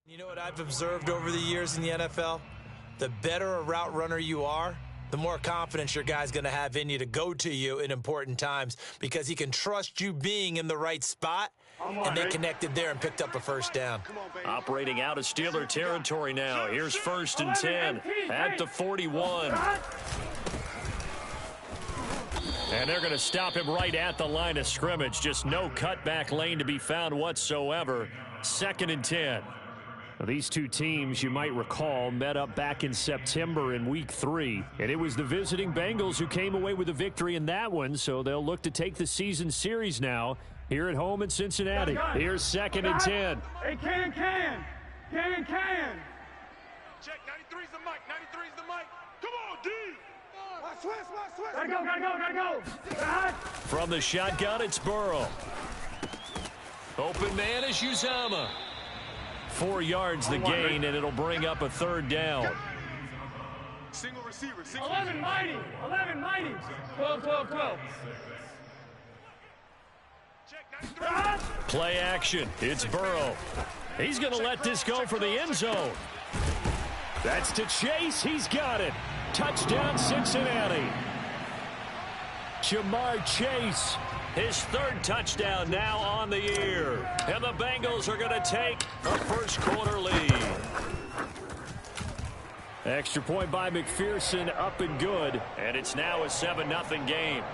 You know what I've observed over the years in the NFL? The better a route runner you are, the more confidence your guy's going to have in you to go to you in important times because he can trust you being in the right spot, and they connected there and picked up a first down. Operating out of Steeler territory now. Here's 1st and 10 at the 41. And they're going to stop him right at the line of scrimmage. Just no cutback lane to be found whatsoever. 2nd and 10. These two teams, you might recall, met up back in September in Week 3. And it was the visiting Bengals who came away with a victory in that one, so they'll look to take the season series now here at home in Cincinnati. Here's 2nd and 10. Hey, can. Check, 93's the mic, 93's the mic. Come on, D. Switch. Gotta go. From the shotgun, it's Burrow. Open man is Uzomah. 4 yards the gain, and it'll bring up a 3rd down. Single receiver. 11 mighty. 12. Check, 93. Play action. It's Burrow. He's going to let this go for the end zone. That's to Chase. He's got it. Touchdown, Cincinnati. Jamar Chase, his 3rd touchdown now on the year. And the Bengals are going to take a first-quarter lead. Extra point by McPherson, up and good. And it's now a 7-0 game.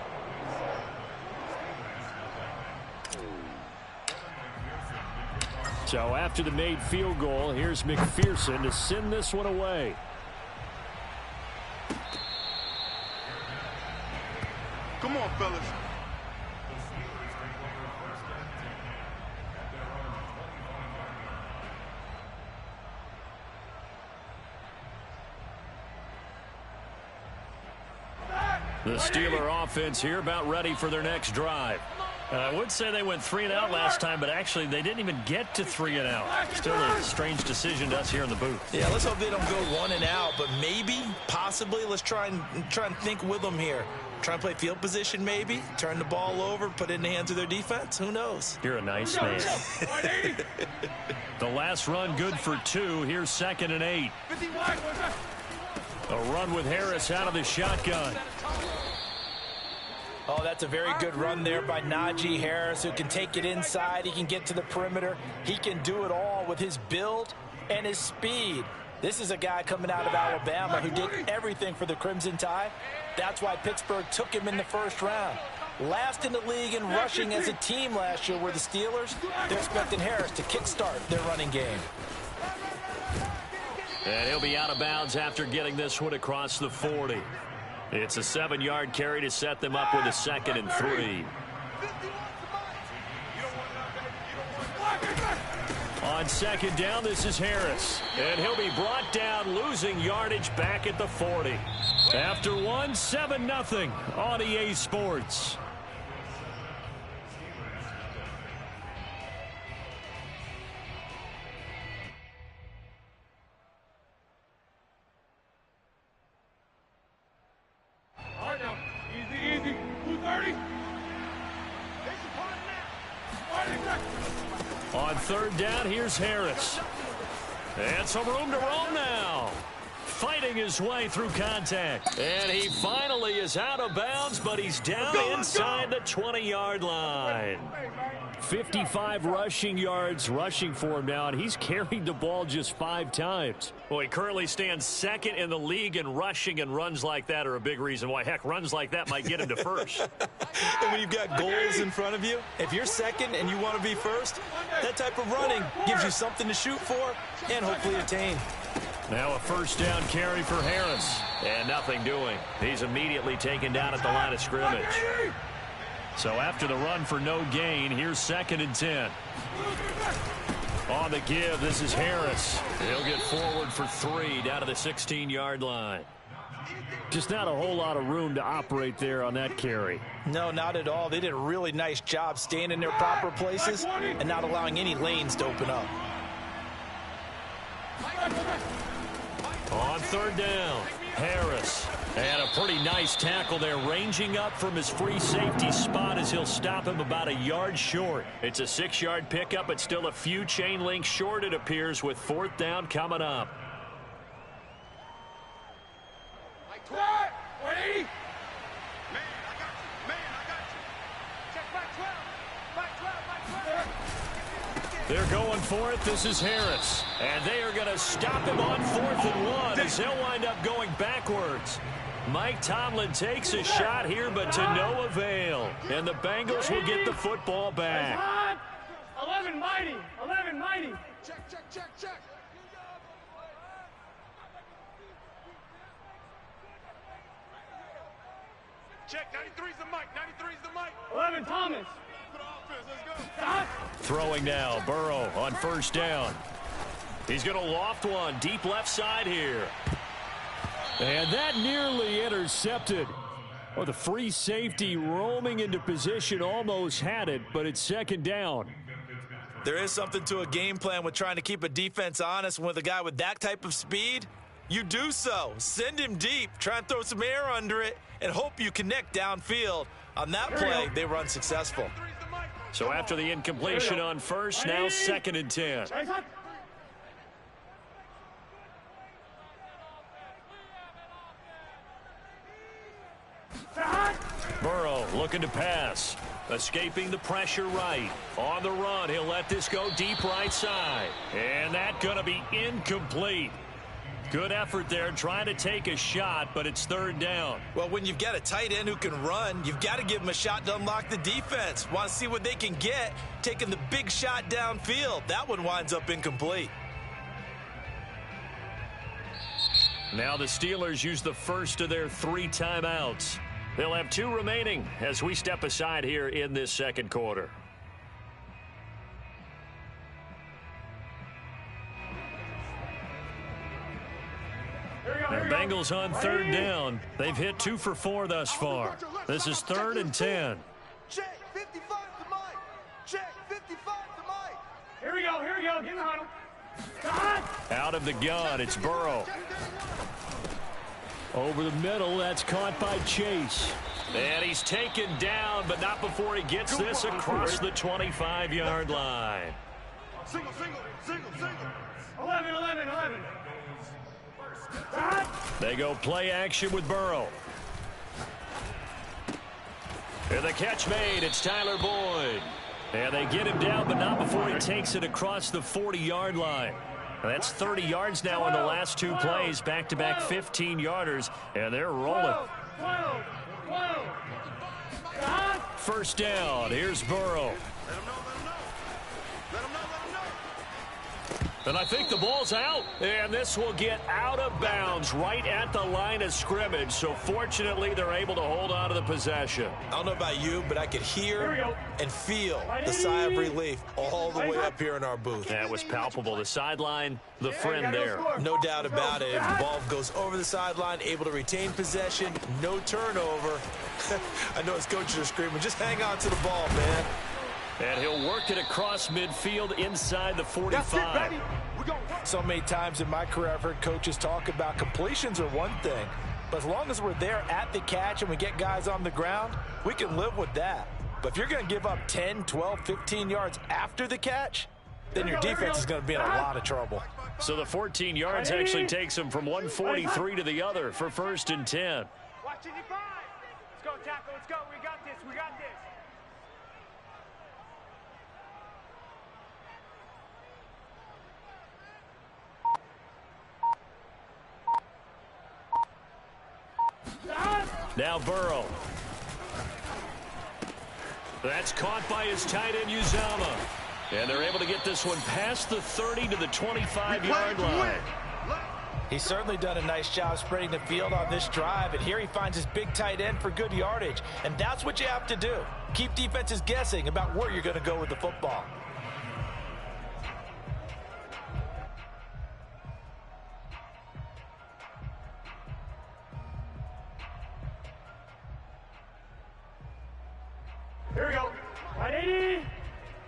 So after the made field goal, here's McPherson to send this one away. Come on, fellas. The Steeler offense here about ready for their next drive. I would say they went 3 and out last time, but actually they didn't even get to 3 and out. Still a strange decision to us here in the booth. Yeah, let's hope they don't go 1 and out, but maybe, possibly, let's try and think with them here. Try and play field position maybe, turn the ball over, put it in the hands of their defense. Who knows? You're a nice man. The last run good for 2. Here's 2nd and 8. A run with Harris out of the shotgun. Oh, that's a very good run there by Najee Harris, who can take it inside. He can get to the perimeter. He can do it all with his build and his speed. This is a guy coming out of Alabama who did everything for the Crimson Tide. That's why Pittsburgh took him in the 1st round. Last in the league in rushing as a team last year were the Steelers. They're expecting Harris to kickstart their running game. And he'll be out of bounds after getting this one across the 40. It's a 7-yard carry to set them up with a 2nd and 3. On 2nd down, this is Harris. And he'll be brought down, losing yardage back at the 40. After 1, 7-0 on EA Sports. Easy. 230. On 3rd down, here's Harris. And some room to roam now. Fighting his way through contact. And he finally is out of bounds, but he's down inside the 20-yard line. 55 rushing yards rushing for him now, and he's carried the ball just 5 times. Well, he currently stands 2nd in the league in rushing, and runs like that are a big reason why. Heck, runs like that might get him to 1st. And when you've got goals in front of you, if you're 2nd and you want to be 1st, that type of running gives you something to shoot for and hopefully attain. Now a 1st down carry for Harris. And nothing doing. He's immediately taken down at the line of scrimmage. So after the run for no gain, here's 2nd and 10. On the give, this is Harris. He'll get forward for 3 down to the 16-yard line. Just not a whole lot of room to operate there on that carry. No, not at all. They did a really nice job staying in their proper places and not allowing any lanes to open up. On 3rd down, Harris. And a pretty nice tackle there, ranging up from his free safety spot as he'll stop him about a yard short. It's a 6-yard pickup, but still a few chain links short, it appears, with 4th down coming up. Quiet! 180! Man, I got you. Man, I got you. Check back 12. Back 12, back 12. They're going for it. This is Harris. And they are going to stop him on 4th and 1 as he'll wind up going backwards. Mike Tomlin takes a shot here, but to no avail. And the Bengals will get the football back. 11 mighty! 11 mighty! Check, check, check, check. Check, 93's the mic. 93's the mic. 11 Thomas! For the offense, let's go. Throwing now, Burrow on 1st down. He's going to loft one deep left side here. And that nearly intercepted. Well, the free safety roaming into position almost had it, but it's 2nd down. There is something to a game plan with trying to keep a defense honest. With a guy with that type of speed, you do so. Send him deep, try and throw some air under it, and hope you connect downfield. On that play, they were unsuccessful. So after the incompletion on 1st, now 2nd and 10. Burrow looking to pass. Escaping the pressure right. On the run, he'll let this go deep right side. And that's going to be incomplete. Good effort there trying to take a shot, but it's 3rd down. Well, when you've got a tight end who can run, you've got to give him a shot to unlock the defense. Want to see what they can get, taking the big shot downfield. That one winds up incomplete. Now the Steelers use the first of their 3 timeouts. They'll have 2 remaining as we step aside here in this 2nd quarter. The Bengals on 3rd down. They've hit 2 for 4 thus far. This is 3rd and 10. Check, 55 to Mike. Check, 55 to Mike. Here we go, get in the huddle. Out of the gun, it's Burrow. Over the middle, that's caught by Chase. And he's taken down, but not before he gets this across the 25-yard line. Single. 11. They go play action with Burrow. And the catch made, it's Tyler Boyd. And they get him down, but not before he takes it across the 40-yard line. That's 30 yards now in the last 2 plays, back-to-back 15-yarders, and they're rolling. 12. 1st down, here's Burrow. And I think the ball's out, and this will get out of bounds right at the line of scrimmage, so fortunately they're able to hold on to the possession. I don't know about you, but I could hear and feel the sigh of relief all the way up here in our booth. That was palpable. The sideline, the friend there. No doubt about it. If the ball goes over the sideline, able to retain possession, no turnover. I know his coaches are screaming, just hang on to the ball, man. And he'll work it across midfield inside the 45. So many times in my career, I've heard coaches talk about completions are one thing, but as long as we're there at the catch and we get guys on the ground, we can live with that. But if you're going to give up 10, 12, 15 yards after the catch, then your defense is going to be in a lot of trouble. So the 14 yards actually takes him from 143 to the other for 1st and 10. Watch it, 5. Let's go, tackle. Let's go. We got this. Now Burrow. That's caught by his tight end, Uzama. And they're able to get this one past the 30 to the 25-yard line. He's certainly done a nice job spreading the field on this drive, and here he finds his big tight end for good yardage. And that's what you have to do. Keep defenses guessing about where you're going to go with the football. Here we go. 180.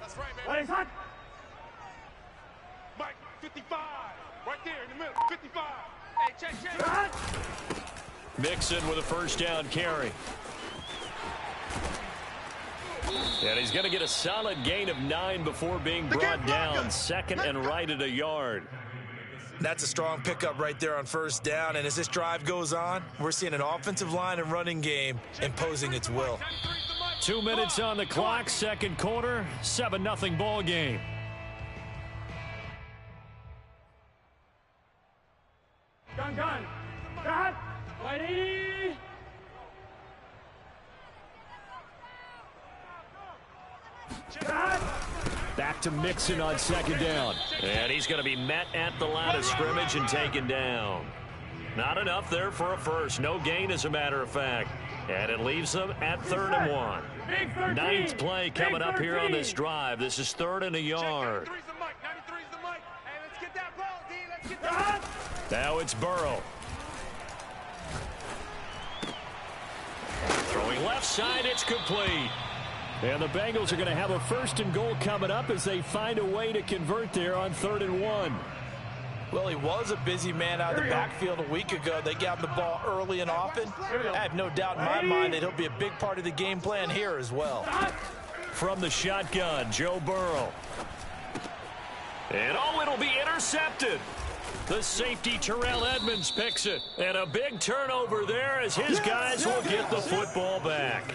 That's right, man. What is hot? Mike, 55. Right there in the middle. 55. Hey, check. Hot. Mixon with a first down carry. And he's going to get a solid gain of 9 before being brought down. Second and right at a yard. That's a strong pickup right there on first down. And as this drive goes on, we're seeing an offensive line and running game imposing its will. 2 minutes on the clock, second quarter, 7-0 ball game. Gun. Got. 180. Back to Mixon on second down. And he's going to be met at the line of scrimmage and taken down. Not enough there for a first. No gain, as a matter of fact. And it leaves them at 3rd and 1. Ninth play coming up here on this drive. This is 3rd and a yard. 93's the mic. 93's the mic. Hey, let's get that ball, D. Let's get that. Now it's Burrow. Throwing left side, it's complete. And the Bengals are going to have a 1st and goal coming up as they find a way to convert there on 3rd and 1. Well, he was a busy man out of the backfield a week ago. They got him the ball early and often. I have no doubt in my mind that he'll be a big part of the game plan here as well. From the shotgun, Joe Burrow. And it'll be intercepted. The safety, Terrell Edmonds, picks it. And a big turnover there as his guys will get the football back.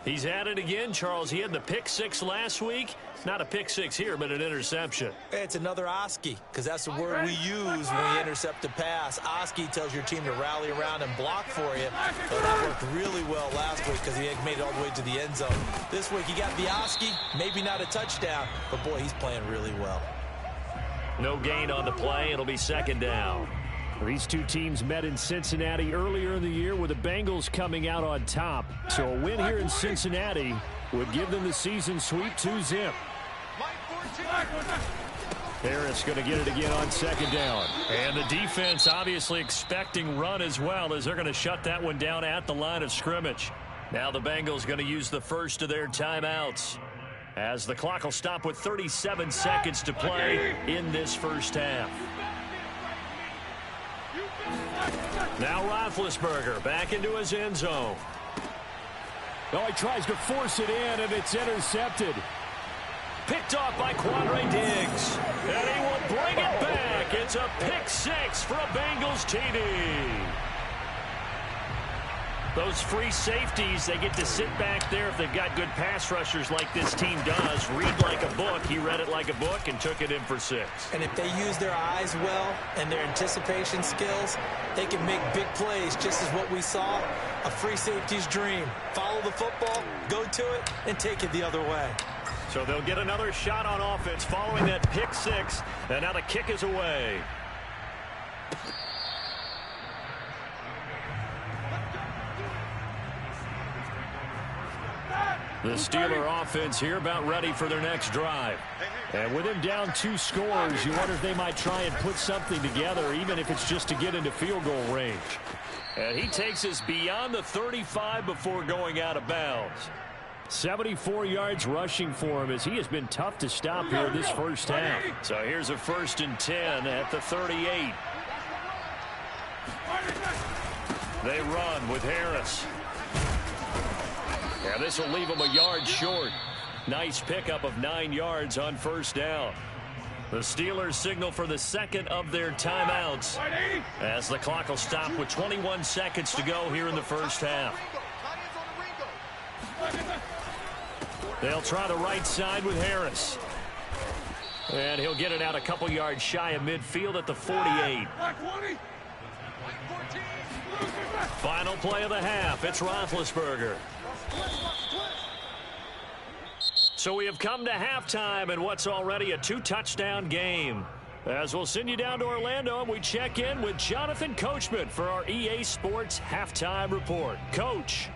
He's at it again, Charles. He had the pick 6 last week. Not a pick 6 here, but an interception. It's another Oski, because that's the word we use when we intercept a pass. Oski tells your team to rally around and block for you. So that worked really well last week because he had made it all the way to the end zone. This week he got the Oski, maybe not a touchdown, but boy, he's playing really well. No gain on the play. It'll be second down. These two teams met in Cincinnati earlier in the year with the Bengals coming out on top. So a win here in Cincinnati would give them the season sweep 2-zip. Harris going to get it again on second down. And the defense obviously expecting run as well as they're going to shut that one down at the line of scrimmage. Now the Bengals going to use the first of their timeouts as the clock will stop with 37 seconds to play in this first half. Now Roethlisberger back into his end zone. Oh, he tries to force it in, and it's intercepted. Picked off by Quandre Diggs. And he will bring it back. It's a pick 6 for a Bengals TD. Those free safeties, they get to sit back there if they've got good pass rushers like this team does. Read like a book. He read it like a book and took it in for 6. And if they use their eyes well and their anticipation skills, they can make big plays, just as what we saw. A free safety's dream. Follow the football, go to it, and take it the other way. So they'll get another shot on offense following that pick 6. And now the kick is away. The Steeler offense here about ready for their next drive. And with him down 2 scores, you wonder if they might try and put something together, even if it's just to get into field goal range. And he takes us beyond the 35 before going out of bounds. 74 yards rushing for him as he has been tough to stop here this first half. So here's a 1st and 10 at the 38. They run with Harris. Yeah, this will leave him a yard short. Nice pickup of 9 yards on first down. The Steelers signal for the second of their timeouts as the clock will stop with 21 seconds to go here in the first half. They'll try the right side with Harris. And he'll get it out a couple yards shy of midfield at the 48. Final play of the half. It's Roethlisberger. So we have come to halftime in what's already a 2-touchdown game. As we'll send you down to Orlando, and we check in with Jonathan Coachman for our EA Sports Halftime Report. Coach.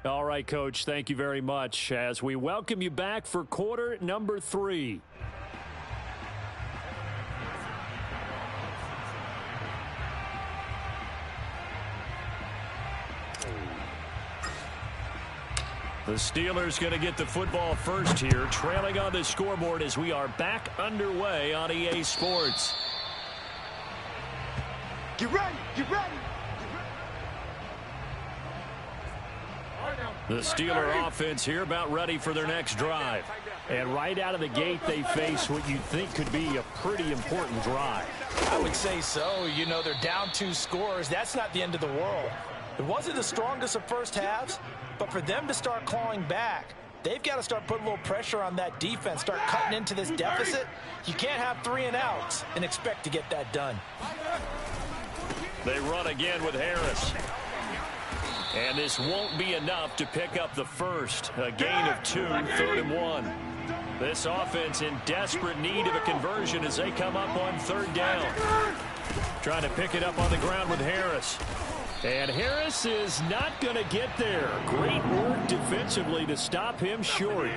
All right, Coach, thank you very much as we welcome you back for quarter number 3. The Steelers going to get the football first here, trailing on the scoreboard as we are back underway on EA Sports. Get ready, get ready. The Steeler offense here about ready for their next drive. And right out of the gate, they face what you'd think could be a pretty important drive. I would say so. You know, they're down 2 scores. That's not the end of the world. It wasn't the strongest of first halves, but for them to start clawing back, they've got to start putting a little pressure on that defense, start cutting into this deficit. You can't have 3 and outs and expect to get that done. They run again with Harris. And this won't be enough to pick up the first. A gain of 2, 3rd and 1. This offense in desperate need of a conversion as they come up on 3rd down. Trying to pick it up on the ground with Harris. And Harris is not going to get there. Great work defensively to stop him short.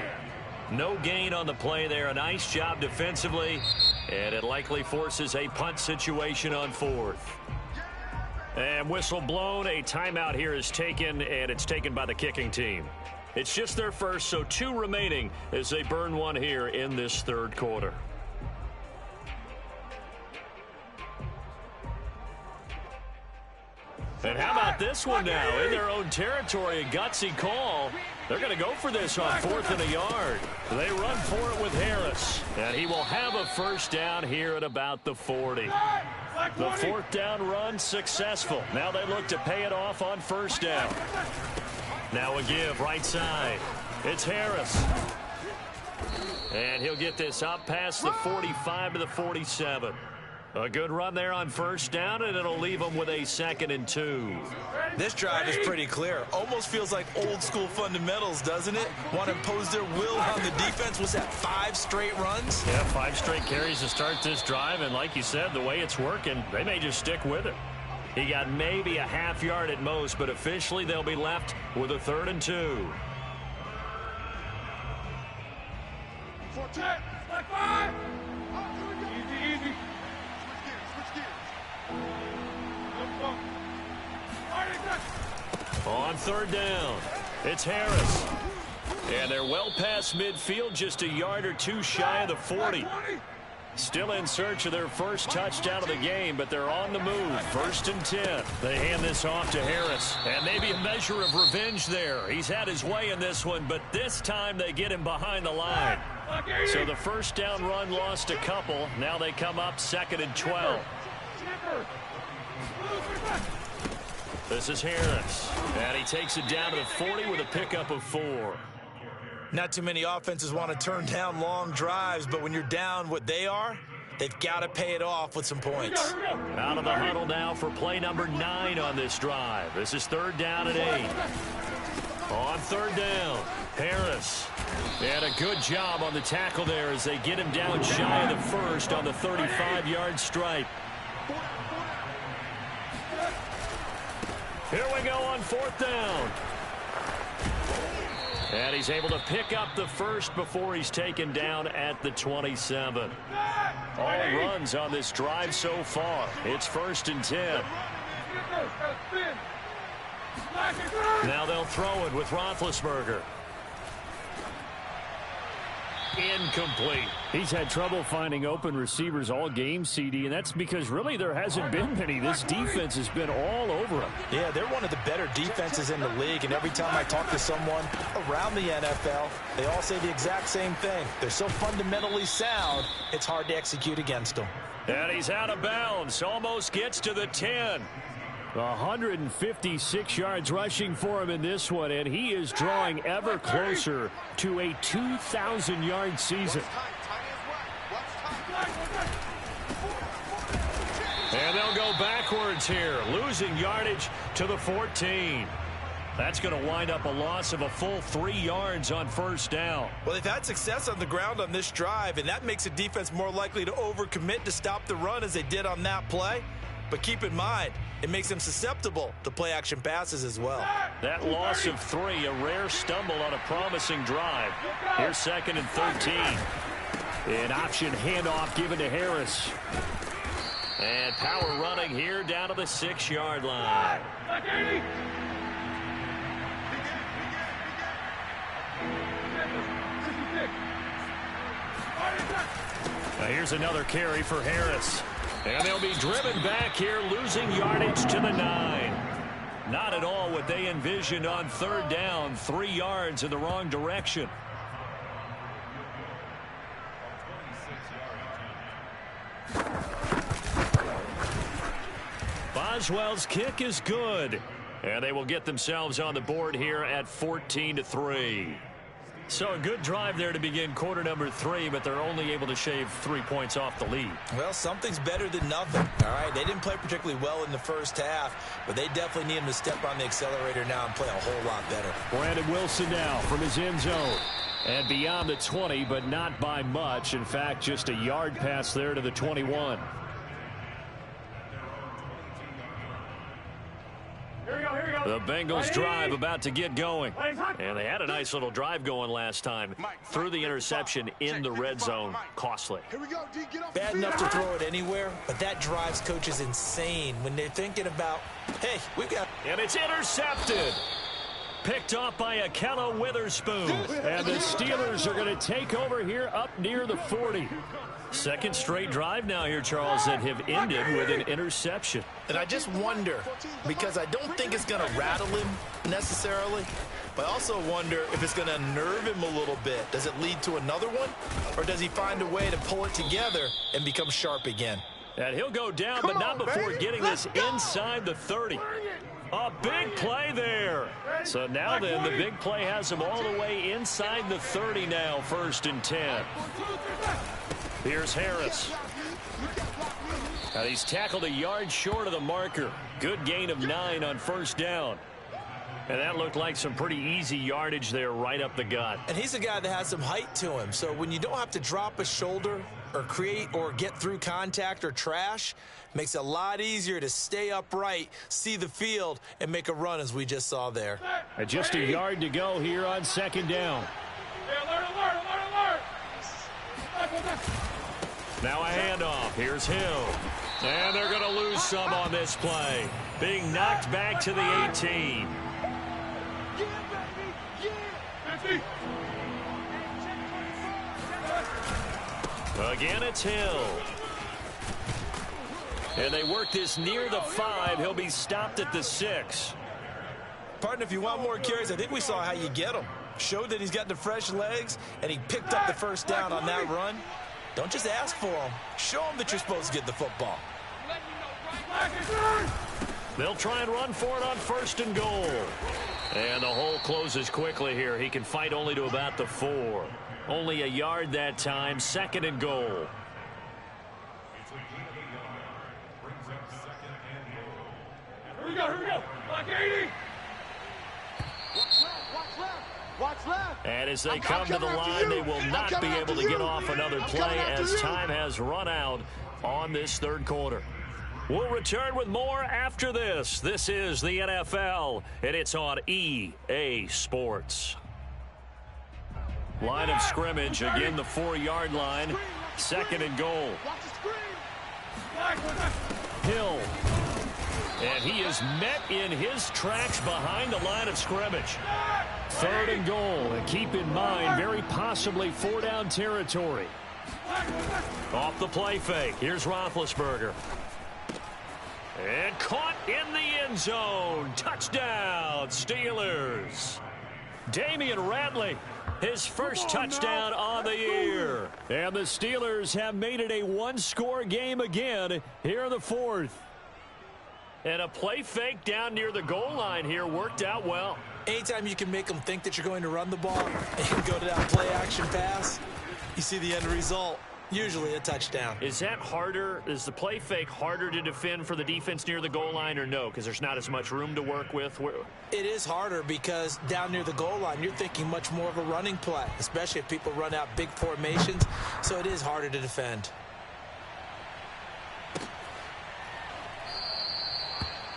No gain on the play there. A nice job defensively. And it likely forces a punt situation on 4th. And whistle blown. A timeout here is taken, and it's taken by the kicking team. It's just their first, so 2 remaining as they burn 1 here in this 3rd quarter. And how about this one now? In their own territory, a gutsy call. They're going to go for this on 4th and a yard. They run for it with Harris. And he will have a first down here at about the 40. The 4th down run successful. Now they look to pay it off on 1st down. Now a give right side. It's Harris. And he'll get this up past the 45 to the 47. A good run there on 1st down, and it'll leave them with a 2nd and 2. This drive is pretty clear. Almost feels like old school fundamentals, doesn't it? Want to impose their will on the defense. Was that 5 straight runs? Yeah, 5 straight carries to start this drive, and like you said, the way it's working, they may just stick with it. He got maybe a half yard at most, but officially they'll be left with a 3rd and 2. 14, like 5. Easy, easy. On 3rd down, it's Harris. And they're well past midfield, just a yard or 2 shy of the 40. Still in search of their first touchdown of the game, but they're on the move. 1st and 10. They hand this off to Harris. And maybe a measure of revenge there. He's had his way in this one, but this time they get him behind the line. So the 1st down run lost a couple. Now they come up 2nd and 12. This is Harris, and he takes it down to the 40 with a pickup of 4. Not too many offenses want to turn down long drives, but when you're down what they are, they've got to pay it off with some points. Out of the huddle now for play number 9 on this drive. This is 3rd down and 8. On 3rd down, Harris. And a good job on the tackle there as they get him down shy of the 1st on the 35-yard stripe. Here we go on 4th down. And he's able to pick up the 1st before he's taken down at the 27. All runs on this drive so far. It's 1st and 10. Now they'll throw it with Roethlisberger. Incomplete. He's had trouble finding open receivers all game, CD, and that's because really there hasn't been many. This defense has been all over him. Yeah, they're one of the better defenses in the league, and every time I talk to someone around the NFL, they all say the exact same thing. They're so fundamentally sound, it's hard to execute against them. And he's out of bounds. Almost gets to the 10. 156 yards rushing for him in this one, and he is drawing ever closer to a 2,000-yard season. And they'll go backwards here, losing yardage to the 14. That's going to wind up a loss of a full 3 yards on 1st down. Well, they've had success on the ground on this drive, and that makes the defense more likely to overcommit to stop the run as they did on that play. But keep in mind, it makes him susceptible to play-action passes as well. That loss of 3, a rare stumble on a promising drive. Here's 2nd and 13. An option handoff given to Harris. And power running here down to the 6-yard line. Now here's another carry for Harris. And they'll be driven back here, losing yardage to the 9. Not at all what they envisioned on 3rd down. 3 yards in the wrong direction. Boswell's kick is good. And they will get themselves on the board here at 14-3. So a good drive there to begin quarter number 3, but they're only able to shave 3 points off the lead. Well, something's better than nothing. All right, they didn't play particularly well in the first half, but they definitely need him to step on the accelerator now and play a whole lot better. Brandon Wilson now from his end zone. And beyond the 20, but not by much. In fact, just a yard pass there to the 21. The Bengals drive about to get going. And they had a nice little drive going last time. Threw the interception in the red zone. Costly. Bad enough to throw it anywhere, but that drives coaches insane when they're thinking about, hey, we got... And it's intercepted. Picked off by Akello Witherspoon. And the Steelers are going to take over here up near the 40. Second straight drive now here, Charles, that have ended with an interception. And I just wonder, because I don't think it's going to rattle him necessarily, but I also wonder if it's going to unnerve him a little bit. Does it lead to another one? Or does he find a way to pull it together and become sharp again? And he'll go down, but not before getting this inside the 30. A big play there. So now then, the big play has him all the way inside the 30 now, 1st and 10. Here's Harris. Now he's tackled a yard short of the marker. Good gain of 9 on 1st down. And that looked like some pretty easy yardage there right up the gut. And he's a guy that has some height to him. So when you don't have to drop a shoulder or create or get through contact or trash, makes it a lot easier to stay upright, see the field, and make a run as we just saw there. And just a yard to go here on 2nd down. Now a handoff. Here's Hill. And they're going to lose some on this play. Being knocked back to the 18. Again, it's Hill. And they work this near the 5. He'll be stopped at the 6. Partner, if you want more carries, I think we saw how you get them. Showed that he's got the fresh legs, and he picked up the 1st down on that run. Don't just ask for them. Show them that you're supposed to get the football. They'll try and run for it on 1st and goal. And the hole closes quickly here. He can fight only to about the 4. Only a yard that time. 2nd and goal. Here we go. Block 80. Watch left. And as they come to the line, they will not be able to get off another play as time has run out on this 3rd quarter. We'll return with more after this. This is the NFL, and it's on EA Sports. Line of scrimmage, again the 4-yard line. 2nd and goal. Hill. And he is met in his tracks behind the line of scrimmage. 3rd and goal. And keep in mind, very possibly 4-down territory. Off the play fake. Here's Roethlisberger. And caught in the end zone. Touchdown, Steelers. Damian Ratley, his first touchdown on the year. And the Steelers have made it a 1-score game again here in the 4th. And a play fake down near the goal line here worked out well. Anytime you can make them think that you're going to run the ball and go to that play-action pass, you see the end result. Usually a touchdown. Is that harder? Is the play fake harder to defend for the defense near the goal line or no? Because there's not as much room to work with? It is harder because down near the goal line, you're thinking much more of a running play, especially if people run out big formations. So it is harder to defend.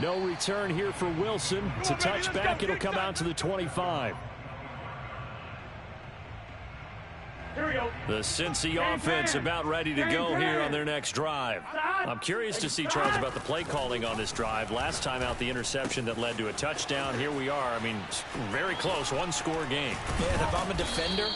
No return here for Wilson. It's a touchback. It'll come out to the 25. Here we go. The Cincy offense about ready to go here on their next drive. I'm curious to see, Charles, about the play calling on this drive. Last time out, the interception that led to a touchdown. Here we are. I mean, very close, one-score game. Man, if I'm a defender,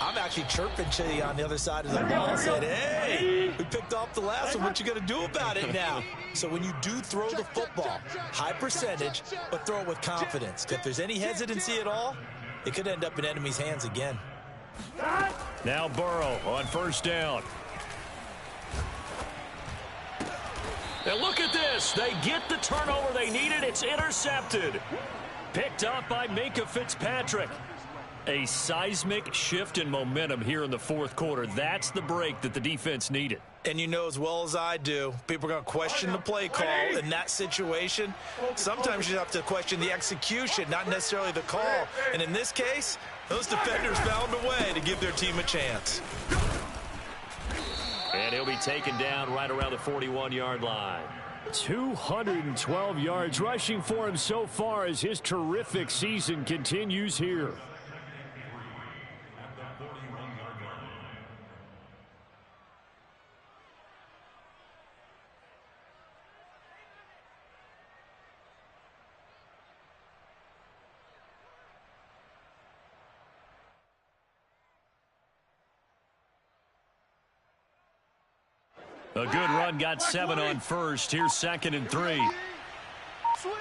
I'm actually chirping Chitty on the other side of the ball and said, hey, we picked off the last one. What you going to do about it now? So when you do throw the football, high percentage, but throw it with confidence. If there's any hesitancy at all, it could end up in enemy's hands again. Now Burrow on first down. And look at this. They get the turnover they needed. It's intercepted. Picked up by Minkah Fitzpatrick. A seismic shift in momentum here in the fourth quarter. That's the break that the defense needed. And you know as well as I do, people are going to question the play call in that situation. Sometimes you have to question the execution, not necessarily the call. And in this case, those defenders found a way to give their team a chance. And he'll be taken down right around the 41-yard line. 212 yards rushing for him so far as his terrific season continues here. A good run, got 7 on first. Here's 2nd and 3. Switch.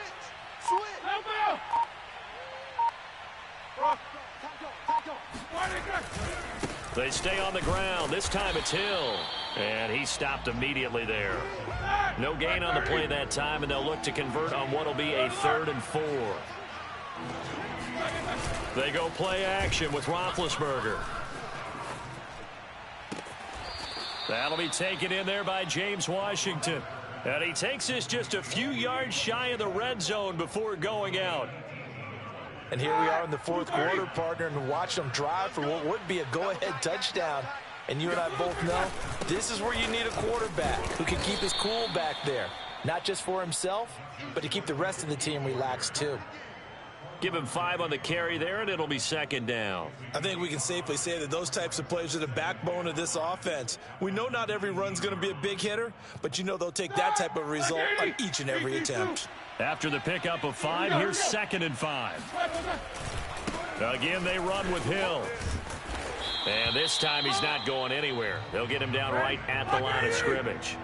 They stay on the ground. This time it's Hill. And he stopped immediately there. No gain on the play that time, and they'll look to convert on what will be a 3rd and 4. They go play action with Roethlisberger. That'll be taken in there by James Washington. And he takes this just a few yards shy of the red zone before going out. And here we are in the fourth quarter, partner, and watch them drive for what would be a go-ahead touchdown. And you and I both know this is where you need a quarterback who can keep his cool back there. Not just for himself, but to keep the rest of the team relaxed too. Give him 5 on the carry there, and it'll be 2nd down. I think we can safely say that those types of plays are the backbone of this offense. We know not every run's going to be a big hitter, but you know they'll take that type of result on each and every attempt. After the pickup of 5, here's 2nd and 5. Again, they run with Hill. And this time he's not going anywhere. They'll get him down right at the line of scrimmage.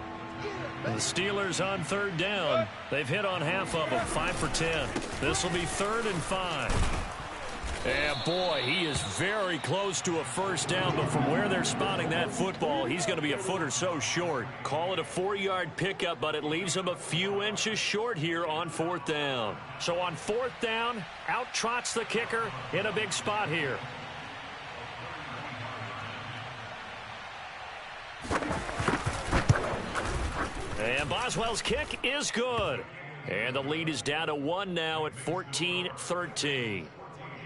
The Steelers on 3rd down. They've hit on half of them, 5 for 10. This will be 3rd and 5. And boy, he is very close to a first down, but from where they're spotting that football, he's going to be a foot or so short. Call it a 4-yard pickup, but it leaves him a few inches short here on 4th down. So on 4th down, out trots the kicker in a big spot here. And Boswell's kick is good. And the lead is down to 1 now at 14-13.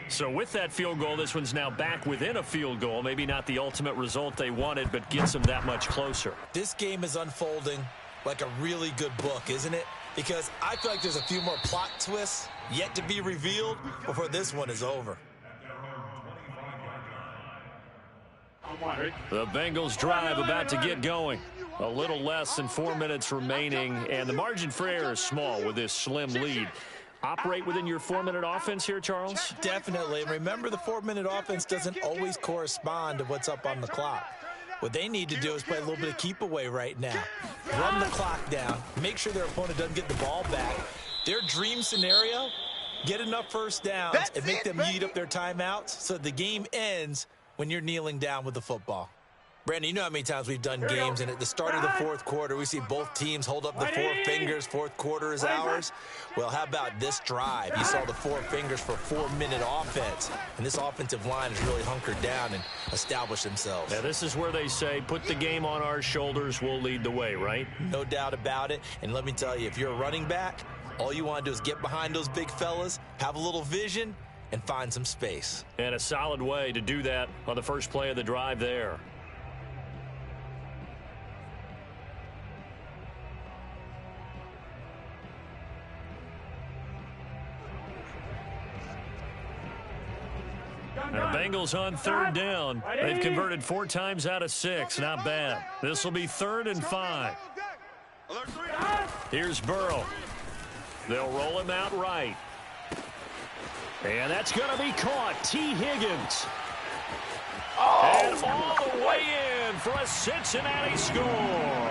So with that field goal, this one's now back within a field goal. Maybe not the ultimate result they wanted, but gets them that much closer. This game is unfolding like a really good book, isn't it? Because I feel like there's a few more plot twists yet to be revealed before this one is over. The Bengals drive about to get going. A little less than 4 minutes remaining, and the margin for error is small with this slim lead. Operate within your 4-minute offense here, Charles? Definitely. And remember, the 4-minute offense doesn't always correspond to what's up on the clock. What they need to do is play a little bit of keep away right now. Run the clock down. Make sure their opponent doesn't get the ball back. Their dream scenario, get enough first downs and make them eat up their timeouts so the game ends when you're kneeling down with the football. Brandon, you know how many times we've done games, and at the start of the fourth quarter, we see both teams hold up the 4 fingers. Fourth quarter is ours. Well, how about this drive? You saw the 4 fingers for 4-minute offense, and this offensive line has really hunkered down and established themselves. Now, this is where they say, put the game on our shoulders, we'll lead the way, right? No doubt about it. And let me tell you, if you're a running back, all you want to do is get behind those big fellas, have a little vision, and find some space. And a solid way to do that on the first play of the drive there. Bengals on third down. They've converted 4 times out of 6. Not bad. This will be 3rd and 5. Here's Burrow. They'll roll him out right. And that's going to be caught. T. Higgins. And all the way in for a Cincinnati score.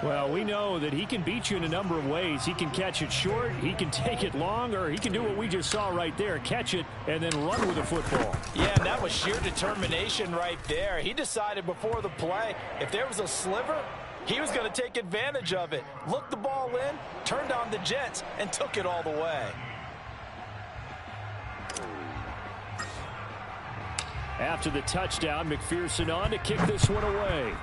Well, we know that he can beat you in a number of ways. He can catch it short, he can take it long, or he can do what we just saw right there, catch it and then run with the football. Yeah, and that was sheer determination right there. He decided before the play, if there was a sliver, he was going to take advantage of it. Looked the ball in, turned on the Jets, and took it all the way. After the touchdown, McPherson on to kick this one away.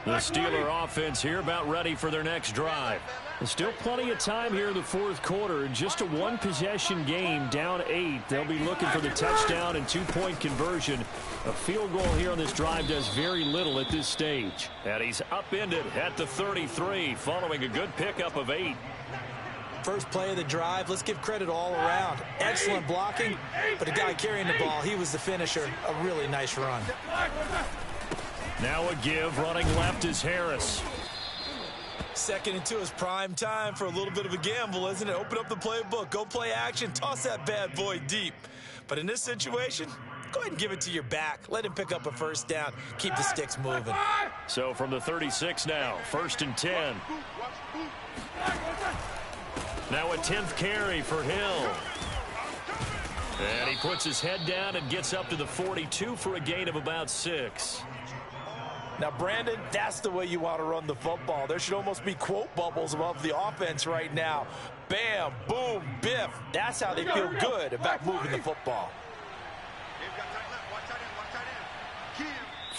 The Steeler offense here about ready for their next drive. There's still plenty of time here in the 4th quarter. Just a 1-possession game, down 8. They'll be looking for the touchdown and 2-point conversion. A field goal here on this drive does very little at this stage. And he's upended at the 33 following a good pickup of 8. First play of the drive, let's give credit all around. Excellent blocking, but the guy carrying the ball, he was the finisher. A really nice run. Now a give, running left is Harris. 2nd and 2 is prime time for a little bit of a gamble, isn't it? Open up the playbook, go play action, toss that bad boy deep. But in this situation, go ahead and give it to your back. Let him pick up a first down. Keep the sticks moving. So from the 36 now, 1st and 10. Now a 10th carry for Hill. And he puts his head down and gets up to the 42 for a gain of about 6. Now, Brandon, that's the way you want to run the football. There should almost be quote bubbles above the offense right now. Bam, boom, biff. That's how they feel good about moving the football.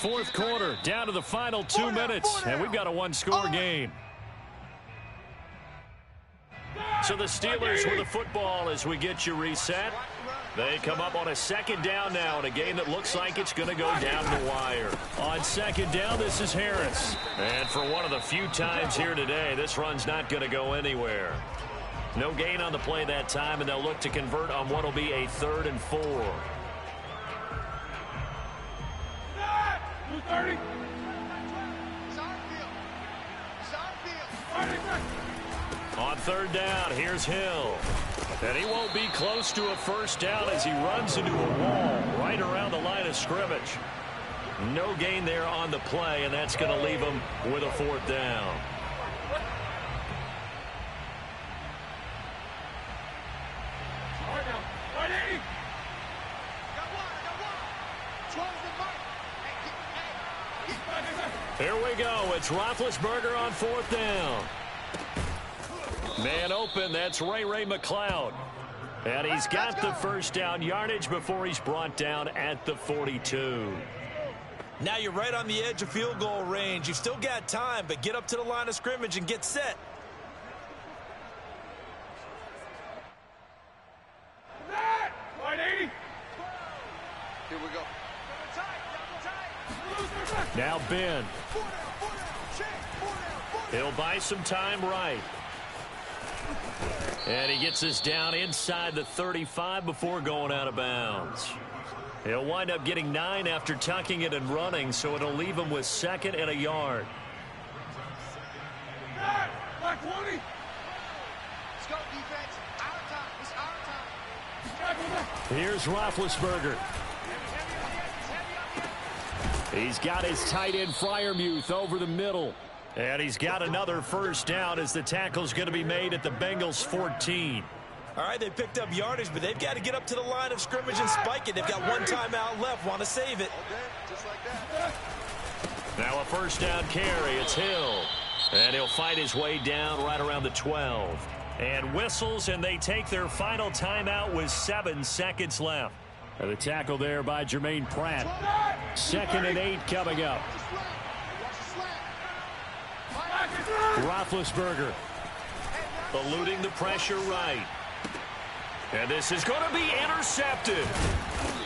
4th quarter, down to the final 2 minutes, and we've got a 1-score game. So the Steelers with the football as we get you reset. They come up on a 2nd down now in a game that looks like it's going to go down the wire. On 2nd down, this is Harris. And for one of the few times here today, this run's not going to go anywhere. No gain on the play that time, and they'll look to convert on what will be a 3rd and 4. 230. On 3rd down, here's Hill. And he won't be close to a first down as he runs into a wall right around the line of scrimmage. No gain there on the play, and that's going to leave him with a 4th down. Here we go. It's Roethlisberger on 4th down. Man open, that's Ray McCloud. And he's got the first down yardage before he's brought down at the 42. Now you're right on the edge of field goal range. You've still got time, but get up to the line of scrimmage and get set. Here we go. Now Ben. He'll buy some time right. And he gets us down inside the 35 before going out of bounds. He'll wind up getting 9 after tucking it and running, so it'll leave him with 2nd and a yard. Back 20. Let's go, defense. Our time. It's our time. Here's Roethlisberger. He's got his tight end Freiermuth over the middle. And he's got another first down as the tackle's going to be made at the Bengals 14. All right, they picked up yardage, but they've got to get up to the line of scrimmage and spike it. They've got one timeout left. Want to save it. Just like that. Now a first down carry. It's Hill. And he'll fight his way down right around the 12. And whistles, and they take their final timeout with 7 seconds left. The tackle there by Jermaine Pratt. 2nd and 8 coming up. Roethlisberger eluding the pressure right. And this is going to be intercepted.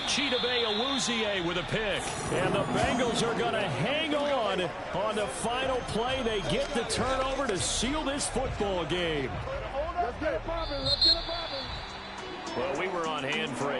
Chidobe Awuzie with a pick. And the Bengals are going to hang on the final play. They get the turnover to seal this football game. Let's get it popping. Let's get it popping. Well, we were on hand for a